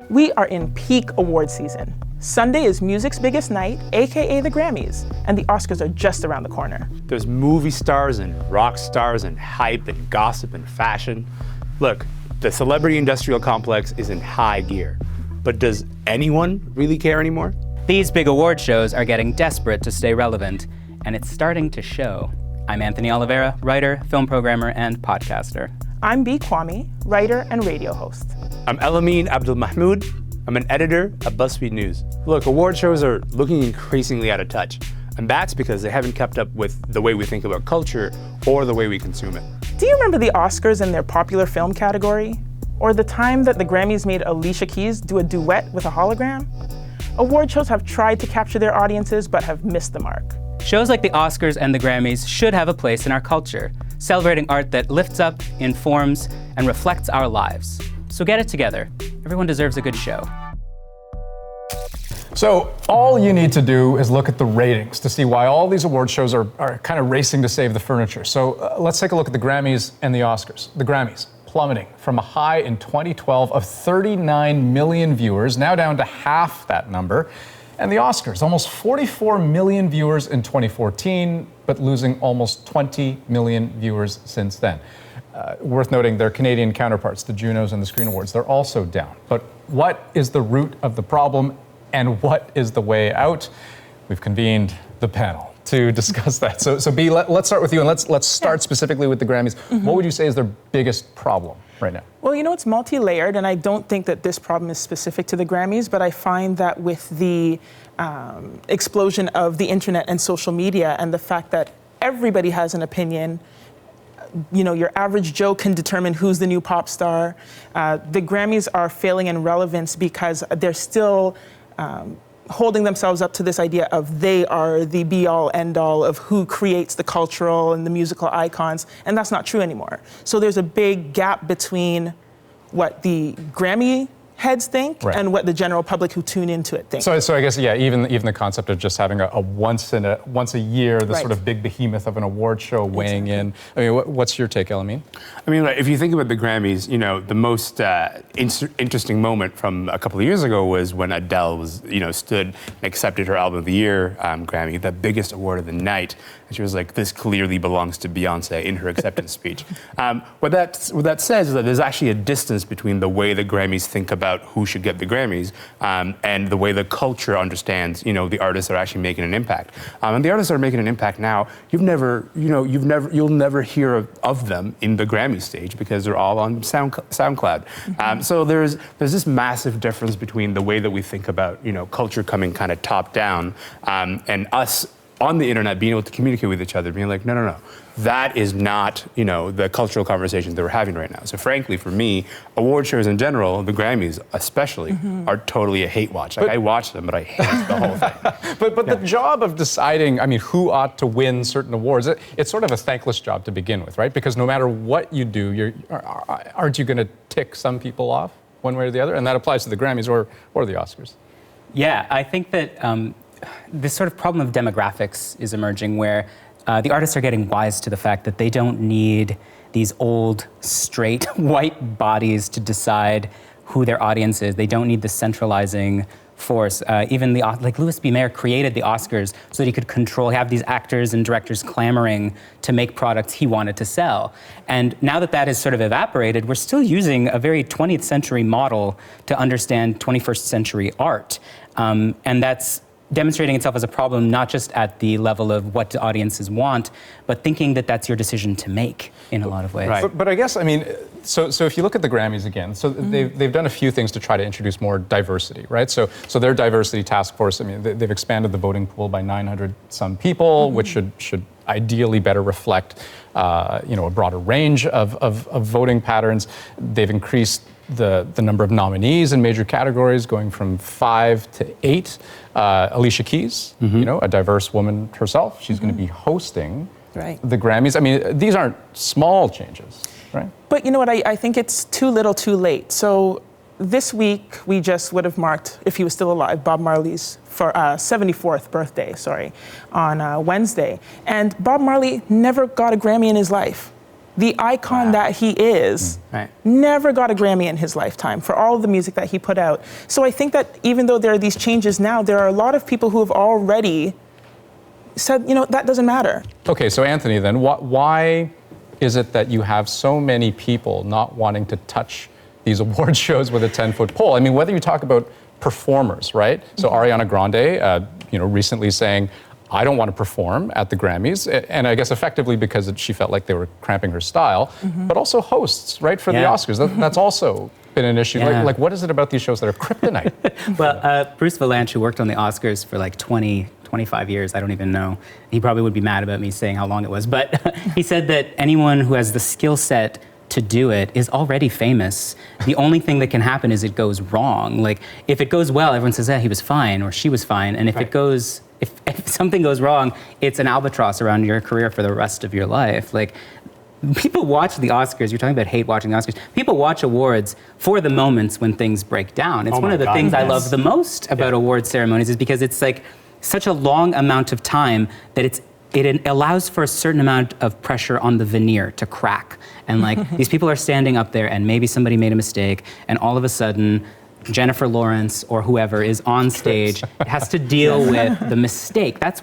We are in peak award season. Sunday is music's biggest night, AKA the Grammys, and the Oscars are just around the corner. There's movie stars and rock stars and hype and gossip and fashion. Look, the celebrity industrial complex is in high gear. But does anyone really care anymore? These big award shows are getting desperate to stay relevant, and it's starting to show. I'm Anthony Oliveira, writer, film programmer, and podcaster. I'm B. Kwame, writer and radio host. I'm Elamine Abdul Mahmoud. I'm an editor at BuzzFeed News. Look, award shows are looking increasingly out of touch, and that's because they haven't kept up with the way we think about culture or the way we consume it. Do you remember the Oscars and their popular film category? Or the time that the Grammys made Alicia Keys do a duet with a hologram? Award shows have tried to capture their audiences but have missed the mark. Shows like the Oscars and the Grammys should have a place in our culture, celebrating art that lifts up, informs, and reflects our lives. So get it together. Everyone deserves a good show. So all you need to do is look at the ratings to see why all these award shows are kind of racing to save the furniture. So let's take a look at the Grammys and the Oscars. The Grammys plummeting from a high in 2012 of 39 million viewers, now down to half that number. And the Oscars, almost 44 million viewers in 2014, but losing almost 20 million viewers since then. Worth noting, their Canadian counterparts, the Junos and the Screen Awards, they're also down. But what is the root of the problem and what is the way out? We've convened the panel to discuss that. So B, let's start with you, and let's start specifically with the Grammys. Mm-hmm. What would you say is their biggest problem right now? Well, you know, it's multi-layered, and I don't think that this problem is specific to the Grammys, but I find that with the explosion of the internet and social media and the fact that everybody has an opinion, you know, your average Joe can determine who's the new pop star. The Grammys are failing in relevance because they're still holding themselves up to this idea of they are the be-all, end-all of who creates the cultural and the musical icons, and that's not true anymore. So there's a big gap between what the Grammy heads think and what the general public who tune into it think. So I guess, yeah, even the concept of just having a once a year, the sort of big behemoth of an award show weighing in. I mean, what's your take, Elamine? I mean, like, if you think about the Grammys, you know, the most interesting moment from a couple of years ago was when Adele was, you know, stood and accepted her Album of the Year Grammy, the biggest award of the night. And she was like, this clearly belongs to Beyonce in her acceptance speech. What that says is that there's actually a distance between the way the Grammys think about who should get the Grammys and the way the culture understands, you know, the artists are actually making an impact. And the artists that are making an impact now, you'll never hear of them in the Grammy stage because they're all on SoundCloud. Mm-hmm. So there's this massive difference between the way that we think about, you know, culture coming kind of top down and us on the internet being able to communicate with each other, being like, no. That is not, you know, the cultural conversations that we're having right now. So frankly, for me, award shows in general, the Grammys especially, are totally a hate watch. Like, I watch them, but I hate the whole thing. But the job of deciding, I mean, who ought to win certain awards, it's sort of a thankless job to begin with, right? Because no matter what you do, aren't you going to tick some people off one way or the other? And that applies to the Grammys or the Oscars. Yeah, I think that this sort of problem of demographics is emerging where the artists are getting wise to the fact that they don't need these old, straight, white bodies to decide who their audience is. They don't need the centralizing force. Even like Louis B. Mayer created the Oscars so that he could have these actors and directors clamoring to make products he wanted to sell. And now that that has sort of evaporated, we're still using a very 20th century model to understand 21st century art. And that's demonstrating itself as a problem, not just at the level of what the audiences want, but thinking that that's your decision to make in a lot of ways. Right. But I guess, I mean, so if you look at the Grammys again, so they've done a few things to try to introduce more diversity, right? So their diversity task force, I mean, they've expanded the voting pool by 900 some people, which should ideally better reflect, you know, a broader range of voting patterns. They've increased the number of nominees in major categories, going from 5 to 8. Alicia Keys, you know, a diverse woman herself, she's going to be hosting the Grammys. I mean, these aren't small changes, right? But you know what, I think it's too little too late. So this week we just would have marked, if he was still alive, Bob Marley's 74th birthday, on Wednesday. And Bob Marley never got a Grammy in his life. The icon that he is never got a Grammy in his lifetime for all of the music that he put out. So I think that even though there are these changes now, there are a lot of people who have already said, that doesn't matter. Okay, so Anthony, then, why is it that you have so many people not wanting to touch these award shows with a 10-foot pole? I mean, whether you talk about performers, right? So Ariana Grande, recently saying, I don't want to perform at the Grammys, and I guess effectively because she felt like they were cramping her style, but also hosts, right, for the Oscars. That's also been an issue. Like, what is it about these shows that are kryptonite? Well, Bruce Valanche, who worked on the Oscars for like 25 years, I don't even know. He probably would be mad about me saying how long it was, but he said that anyone who has the skill set to do it is already famous. The only thing that can happen is it goes wrong. Like, if it goes well, everyone says, he was fine, or she was fine, and if if something goes wrong, it's an albatross around your career for the rest of your life. Like, people watch the Oscars. You're talking about hate watching the Oscars. People watch awards for the moments when things break down. It's one of the things I love the most about award ceremonies, is because it's like such a long amount of time that it allows for a certain amount of pressure on the veneer to crack. And like, these people are standing up there and maybe somebody made a mistake, and all of a sudden Jennifer Lawrence or whoever is on stage, has to deal with the mistake. That's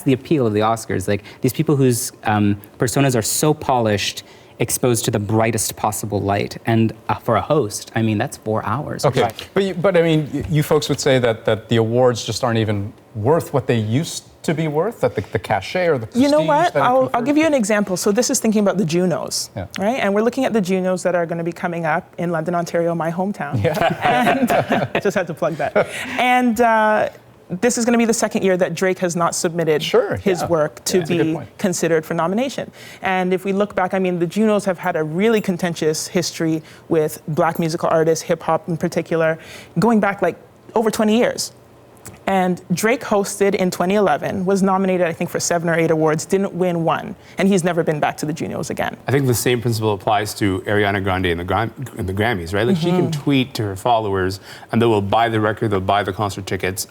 the appeal of the Oscars. Like, these people whose personas are so polished, exposed to the brightest possible light. And for a host, I mean, that's 4 hours. Okay, but I mean, you folks would say that the awards just aren't even worth what they used to be worth, that the cachet or the prestige. You know what? I'll give you an example. So this is thinking about the Junos, right? And we're looking at the Junos that are going to be coming up in London, Ontario, my hometown. And just had to plug that. And this is going to be the second year that Drake has not submitted his work to be considered for nomination. And if we look back, I mean, the Junos have had a really contentious history with Black musical artists, hip hop in particular, going back like over 20 years. And Drake hosted in 2011, was nominated, I think, for 7 or 8 awards, didn't win one, and he's never been back to the Junos again. I think the same principle applies to Ariana Grande in the Grammys, right? Like, she can tweet to her followers, and they will buy the record, they'll buy the concert tickets.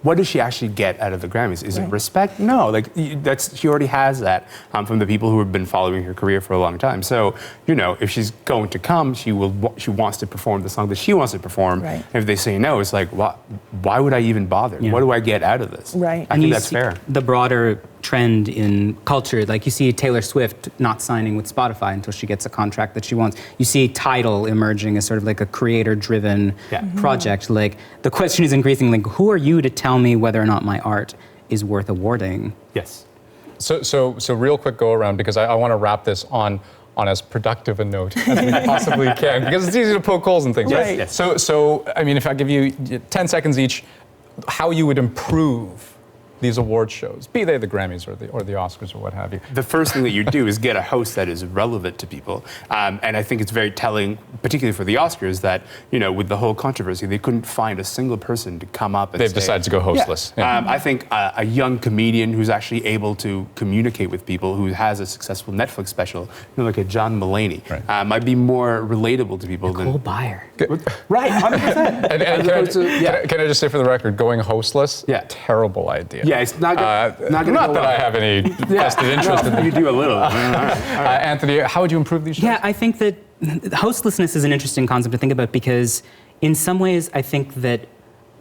What does she actually get out of the Grammys? Is it respect? No, like, she already has that from the people who have been following her career for a long time. So, if she's going to come, she wants to perform the song that she wants to perform. Right. And if they say no, it's like, why would I even bother? What do I get out of this? Right. I think that's fair. The broader trend in culture, like, you see Taylor Swift not signing with Spotify until she gets a contract that she wants. You see Tidal emerging as sort of like a creator-driven project. Like, the question is increasing, like, who are you to tell me whether or not my art is worth awarding? Yes. So real quick go around, because I want to wrap this on as productive a note as we possibly can, because it's easy to poke holes and things. Right. Yes. So I mean, if I give you 10 seconds each, how you would improve these award shows, be they the Grammys or the Oscars or what have you. The first thing that you do is get a host that is relevant to people. And I think it's very telling, particularly for the Oscars, that, with the whole controversy, they couldn't find a single person to come up and They've decided to go hostless. Yeah. I think a young comedian who's actually able to communicate with people, who has a successful Netflix special, like a John Mulaney, might be more relatable to people than... Nicole Byer. Right, 100%. And can I just say for the record, going hostless, terrible idea. Yeah, it's not going not that I have any vested interest in that. You do a little. Anthony, how would you improve these shows? Yeah, I think that hostlessness is an interesting concept to think about, because in some ways I think that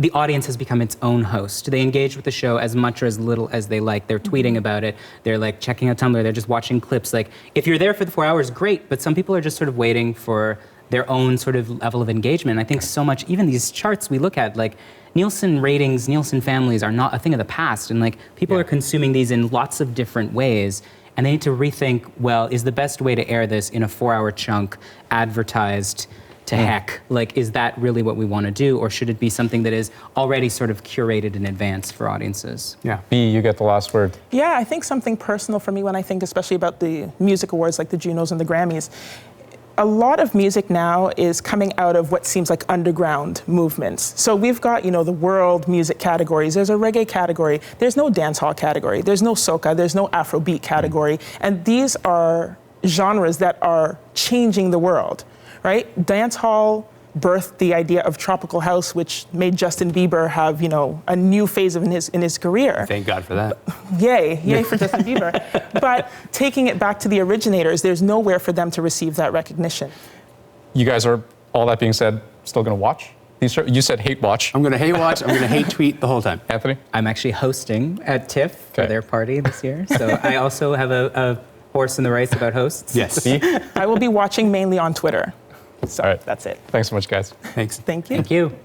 the audience has become its own host. They engage with the show as much or as little as they like. They're tweeting about it. They're like checking out Tumblr. They're just watching clips. Like, if you're there for the 4 hours, great, but some people are just sort of waiting for their own sort of level of engagement. I think so much, even these charts we look at, like, Nielsen ratings, Nielsen families are not a thing of the past, and like, people are consuming these in lots of different ways, and they need to rethink, well, is the best way to air this in a 4-hour chunk, advertised to heck? Like, is that really what we want to do, or should it be something that is already sort of curated in advance for audiences? Yeah. B, you get the last word. Yeah, I think something personal for me when I think especially about the music awards like the Junos and the Grammys. A lot of music now is coming out of what seems like underground movements. So we've got, the world music categories. There's a reggae category. There's no dancehall category. There's no soca. There's no Afrobeat category. And these are genres that are changing the world, right? Dancehall, birthed the idea of Tropical House, which made Justin Bieber have, a new phase in his career. Thank God for that. Yay for Justin Bieber. But taking it back to the originators, there's nowhere for them to receive that recognition. You guys are, all that being said, still going to watch these shows? You said hate watch. I'm going to hate watch. I'm going to hate tweet the whole time. Anthony? I'm actually hosting at TIFF for Okay. their party this year. So I also have a horse in the race about hosts. Yes. I will be watching mainly on Twitter. So All right. that's it. Thanks so much, guys. Thanks. Thank you. Thank you.